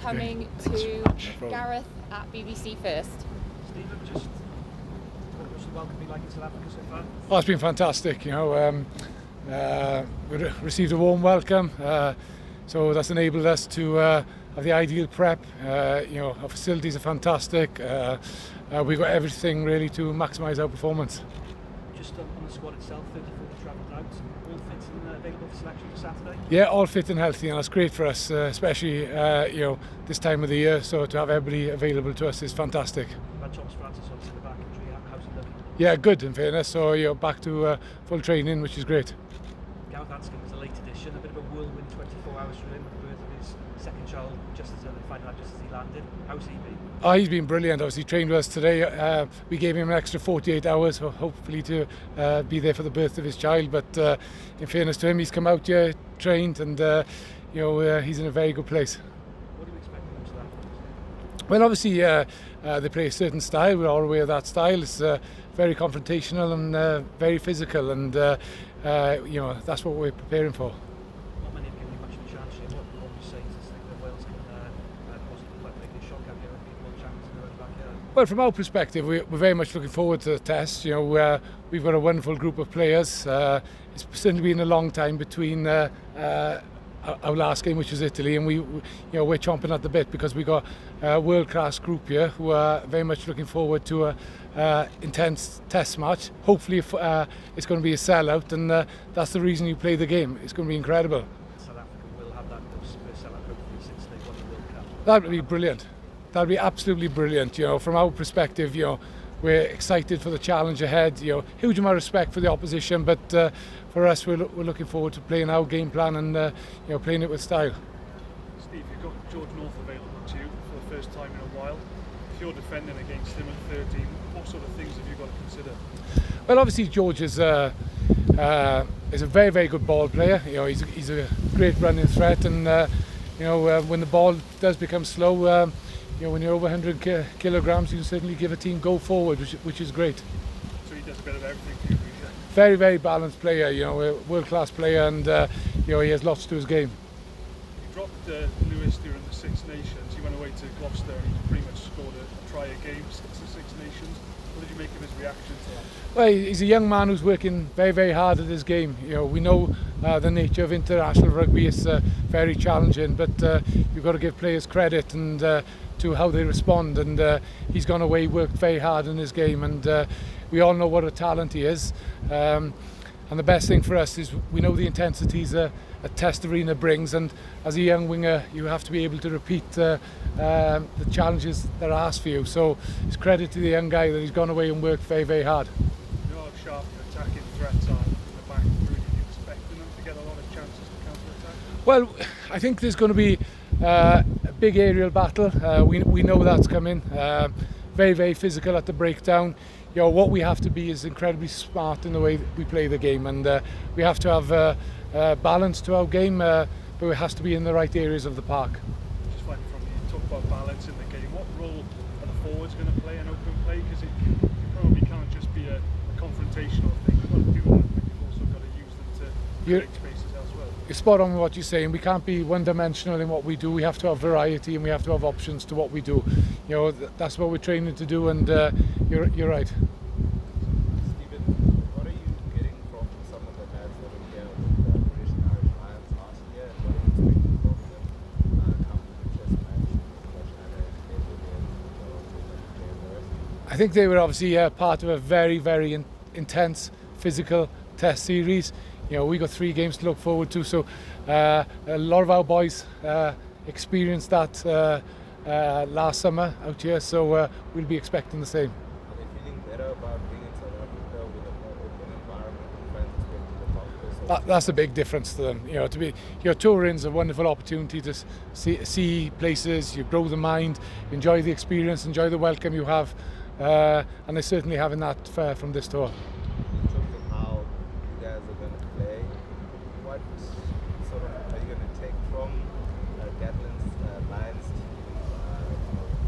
coming to Gareth at BBC First. Stephen, just what was the welcome been like in South Africa so far? Oh, it's been fantastic. We received a warm welcome, so that's enabled us to have the ideal prep. Our facilities are fantastic. We've got everything really to maximise our performance. Just on the squad itself, 34 travelled out, all fit and available for selection for Saturday? Yeah, all fit and healthy, and that's great for us, especially this time of the year. So to have everybody available to us is fantastic. Thomas Francis obviously in the back injury, how's he looking? Yeah, good in fairness. So back to full training, which is great. Gareth Anscombe was a late addition, a bit of a whirlwind 24 hours for him with the birth of his second child just as he landed. How's he been? Oh, he's been brilliant. Obviously, he trained with us today. We gave him an extra 48 hours, hopefully to be there for the birth of his child. But in fairness to him, he's come out here, trained, and he's in a very good place. What do you expect from him to that? Well, obviously, they play a certain style. We're all aware of that style. It's very confrontational and very physical, and that's what we're preparing for. Not many have given you much of a chance here. What would you say to think that Wales can possibly quite make a shock out here and be world champions in their own backyard? Well, from our perspective, we're very much looking forward to the test. We've got a wonderful group of players. It's certainly been a long time between our last game, which was Italy, and we're chomping at the bit because we got a world-class group here who are very much looking forward to a intense test match. Hopefully, it's going to be a sellout, and that's the reason you play the game. It's going to be incredible. South Africa will have that sellout hopefully since they won the World Cup. That would be brilliant. That would be absolutely brilliant. From our perspective, we're excited for the challenge ahead. Huge amount of respect for the opposition, but for us, we're looking forward to playing our game plan and playing it with style. Steve, you've got George North available to you for the first time in a while. If you're defending against him at 13, what sort of things have you got to consider? Well, obviously George is a very, very good ball player. He's a great running threat, and when the ball does become slow, when you're over 100 kilograms, you can certainly give a team go forward, which is great. So he does a bit of everything for you. Very, very balanced player. A world-class player, and he has lots to his game. You dropped Lewis during the Six Nations. He went away to Gloucester and he pretty much scored a try a game since the Six Nations. What did you make of his reaction to that? Well, he's a young man who's working very, very hard at his game. We know the nature of international rugby is very challenging, but you've got to give players credit and to how they respond. And he's gone away, worked very hard in his game, and we all know what a talent he is. And the best thing for us is we know the intensities a test arena brings, and as a young winger you have to be able to repeat the challenges that are asked for you. So it's credit to the young guy that he's gone away and worked very, very hard. You know how sharp the attacking threats are in the back three. Are you expecting them to get a lot of chances to counter-attack? Well, I think there's going to be a big aerial battle. We know that's coming. Very, very physical at the breakdown. What we have to be is incredibly smart in the way that we play the game, and we have to have balance to our game, but it has to be in the right areas of the park. Just finally from you, talk about balance in the game. What role are the forwards going to play in open play? Because it probably can't just be a confrontational thing. You've got to do that, but you've also got to use them to create spaces elsewhere. You're spot on with what you're saying. We can't be one-dimensional in what we do. We have to have variety, and we have to have options to what we do. That's what we're training to do, and you're right. Stephen, what are you getting from some of the lads that are here with the British and Irish Lions last year, and what are you expecting from them come the test match? I think they were obviously part of a very, very intense physical test series. We got 3 games to look forward to, so a lot of our boys experienced that last summer out here, so we'll be expecting the same. Are they feeling better about being in South Africa with a more open environment and fans expecting the top? That's a big difference to them. Touring's a wonderful opportunity to see places, you grow the mind, enjoy the experience, enjoy the welcome you have, and they're certainly having that from this tour. In terms of how you guys are going to play, what sort of are you going to take from Gatland's Lions team?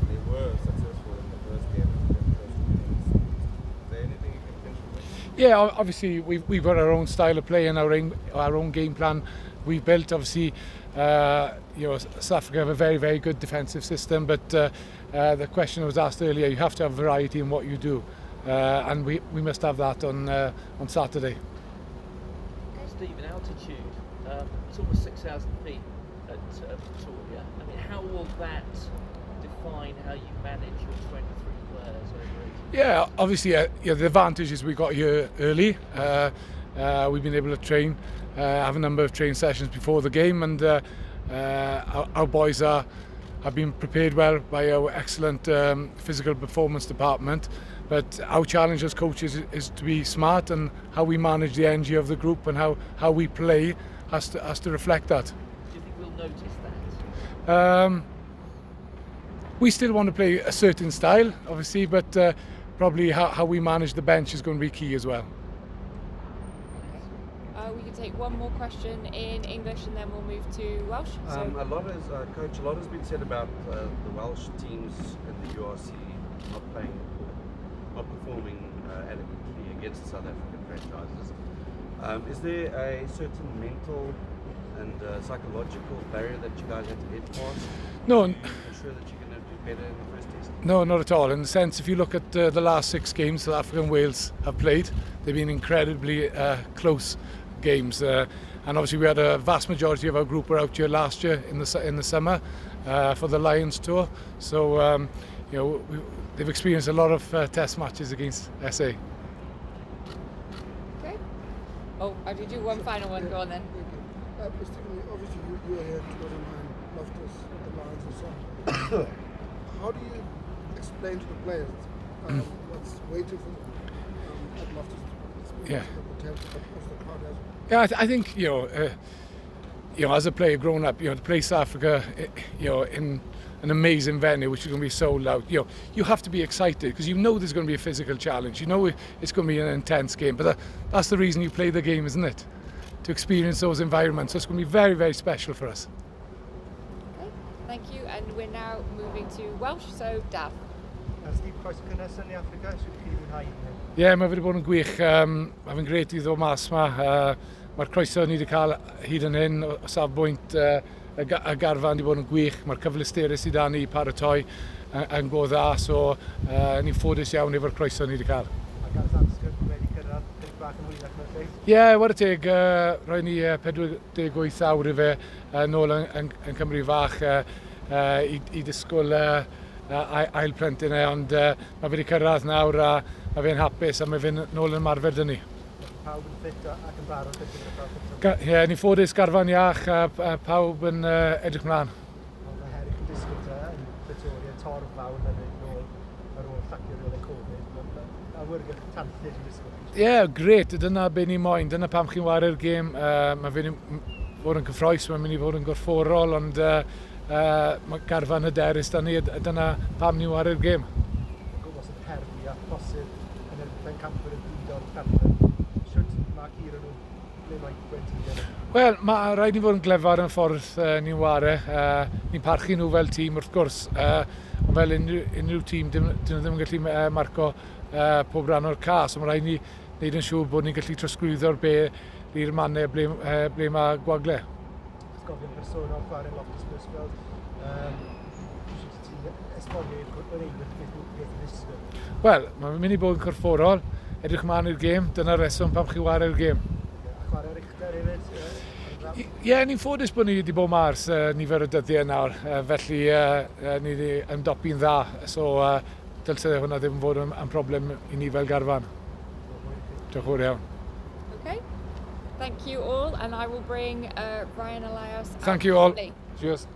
They were successful in the first game and the first innings. Is there anything you can pinch from it? Yeah, obviously we've got our own style of play and our own game plan we've built. Obviously, South Africa have a very, very good defensive system, but the question was asked earlier, you have to have variety in what you do, and we must have that on Saturday. Stephen, altitude, it's almost 6,000 feet at Pretoria. I mean, how will that define how you manage your 23 players over it? Yeah, obviously, the advantage is we got here early. We've been able to train, have a number of training sessions before the game, and our boys have been prepared well by our excellent physical performance department. But our challenge as coaches is to be smart, and how we manage the energy of the group and how we play has to reflect that. Do you think we'll notice that? We still want to play a certain style, obviously, but probably how we manage the bench is going to be key as well. We can take one more question in English and then we'll move to Welsh. Coach, a lot has been said about the Welsh teams in the URC not performing adequately against South African franchises. Is there a certain mental and psychological barrier that you guys have to get past? No. To ensure that you're going to do better in the first test? No, not at all. In the sense, if you look at the last 6 games South Africa and Wales have played, they've been incredibly close games. And obviously we had a vast majority of our group were out here last year in the summer for the Lions tour. So they've experienced a lot of test matches against SA. Okay. Oh, I did do one final one. Go on then. Stephen, obviously you were here to Loftus with the Lions and so on. How do you explain to the players what's waiting for them at Loftus? Yeah. Yeah, I think as a player growing up, to play South Africa, in an amazing venue which is going to be sold out. You have to be excited because there's going to be a physical challenge. It's going to be an intense game, but that's the reason you play the game, isn't it? To experience those environments. So it's going to be very, very special for us. Okay, thank you. And we're now moving to Welsh. So, Dav. Steve, croeso cynnes yn Africa, sydd chi mwynhau? Ie, mae wedi bod yn gwych. Mae'n gret i ddod mas yma. Mae'r croeso ni wedi cael hyd yn hyn o safbwynt y garfan wedi bod yn gwych. Mae'r cyfleusterau sydd â ni paratoi yn go dda, so ni'n ffodus iawn efo'r croeso ni wedi cael. A Gareth Anscombe wedi cyrraedd chydig bach yn hwyrach mewn lle? Ie, war y teg, roedd ni 48 awr i fe nôl yn Cymru fach i disgwyl ail plentyn ond mae fe wedi cyrraedd nawr a mae fe'n hapus a mae fe'n nôl yn ymarfer dyn ni. Pawb yn ffit ac yn barod beth yw'r ffordd? Ie, ni'n ffodus garfan iach a pawb yn edrych mlaen. Ond mae Herig yn disgwyl yn Pretoria, torf fawr yn nôl ar ôl llacio'r rôl y Covid. A wyrgych tanllid yn disgwyl. Ie, gret, dyna be ni moyn, dyna pam chi'n wario gêm. Mae fe'n fod yn cyffroes, mae'n mynd i fod yn gorfforol, ond mae garfan hyderus da ni, dyna pam ni'n wario'r gêm. Gwmos yn herfi a posib yn y camper yn byd o'r garfan. Siwt mae gyr nhw, ble mae wedi gyda? Wel, mae rhaid ni fod yn glefar yn ffordd ni'n ware. Ni'n parchu nhw fel tîm wrth gwrs, ond fel unrhyw tîm, dyn nhw ddim yn gallu marco pob ran o'r ca, so mae rhaid ni wneud yn siŵr bod ni'n gallu trosglwyddo'r i'r mannau ble mae gwagle. Ysgofion personol chwarae Loftus Buswell. Esbonio i'r eilydd beth yn ysgol. Wel, mae'n mynd i bod yn corfforol, edrych mlaen i'r gêm, dyna'r reswm pam chi wario'r gêm. A chwarae Richter hefyd? Ie, ni'n ffodus bod ni wedi bod mars nifer o dyddiau nawr, felly ni wedi ymdopi'n dda, so dylse hwnna ddim fod yn problem i ni fel garfan. Diolch yn fawr iawn. Okay. Thank you all, and I will bring Ryan Elias. Thank you all. Shortly. Cheers.